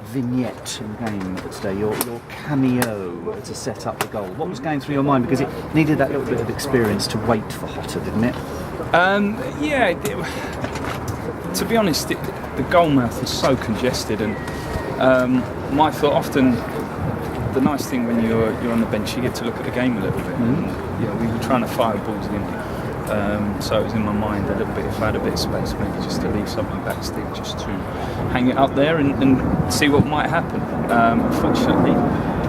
vignette in the game today, your cameo to set up the goal. What was going through your mind? Because it needed that little bit of experience to wait for Hotter, didn't it? To be honest, the goal mouth was so congested, and my thought often, the nice thing when you're on the bench, you get to look at the game a little bit. Mm-hmm. And, we were trying to fire balls in, so it was in my mind a little bit, if I had a bit of space, maybe just to leave something backstick, just to hang it up there and see what might happen. Unfortunately,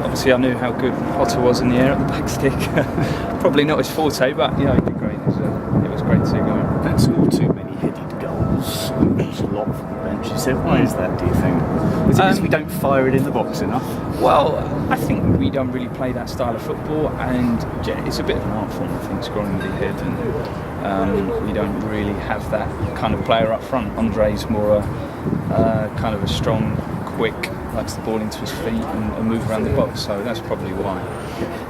obviously I knew how good Potter was in the air at the backstick. Probably not his forte, but he did great. It was great to see going. Don't score too many headed goals. There's a lot from the bench. So why is that, do you think? Is it because we don't fire it in the box enough? Well, I think we don't really play that style of football, and it's a bit of an art form, I think, scoring with your head, and we don't really have that kind of player up front. Andre's more a kind of a strong, quick, likes the ball into his feet and move around the box, so that's probably why.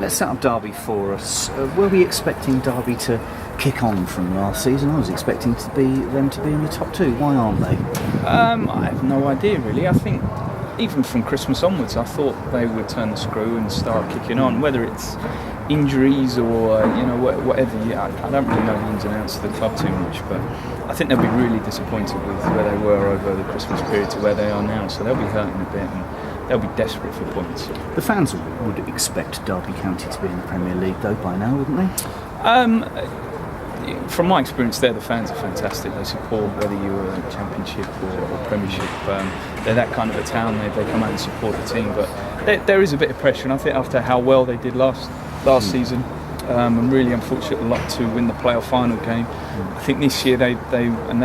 Let's set up Derby for us. Were we expecting Derby to kick on from last season? I was expecting them to be in the top two. Why aren't they? I have no idea really. I think even from Christmas onwards, I thought they would turn the screw and start kicking on. Whether it's injuries or whatever, I don't really know the ins and outs of the club too much, but I think they'll be really disappointed with where they were over the Christmas period to where they are now. So they'll be hurting a bit, and they'll be desperate for points. The fans would expect Derby County to be in the Premier League though by now, wouldn't they? From my experience there, the fans are fantastic. They support whether you're a Championship or Premiership. They're that kind of a town. They come out and support the team. But there is a bit of pressure, and I think after how well they did last season, and really unfortunate lot to win the playoff final game, I think this year they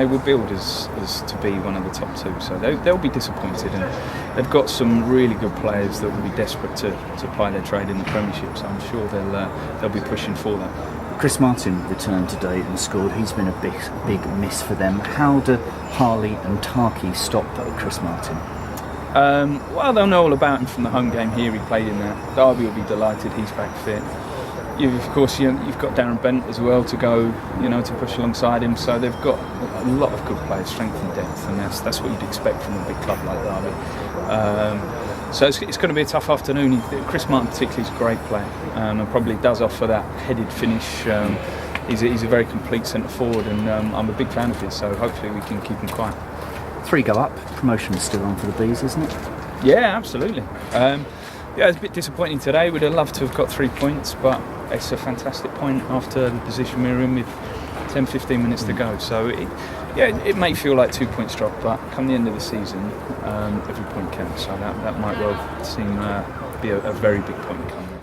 were billed as to be one of the top two. So they'll be disappointed, and they've got some really good players that will be desperate to ply their trade in the Premiership. So I'm sure they'll be pushing for that. Chris Martin returned today and scored. He's been a big miss for them. How do Harley and Tarky stop Chris Martin? Well, they'll know all about him from the home game here. He played in that. Derby will be delighted. He's back fit. You've got Darren Bent as well to go, to push alongside him. So they've got a lot of good players, strength and depth, and that's what you'd expect from a big club like Derby. So it's going to be a tough afternoon. Chris Martin particularly is a great player, and probably does offer that headed finish. He's a very complete centre forward, and I'm a big fan of his, so hopefully we can keep him quiet. 3 go up, promotion is still on for the Bees, isn't it? Yeah, absolutely. It's a bit disappointing today. We'd have loved to have got 3 points, but it's a fantastic point after the position we were in with 10-15 minutes to go. So it may feel like 2 points drop, but come the end of the season, every point counts. So that might well seem be a very big point coming.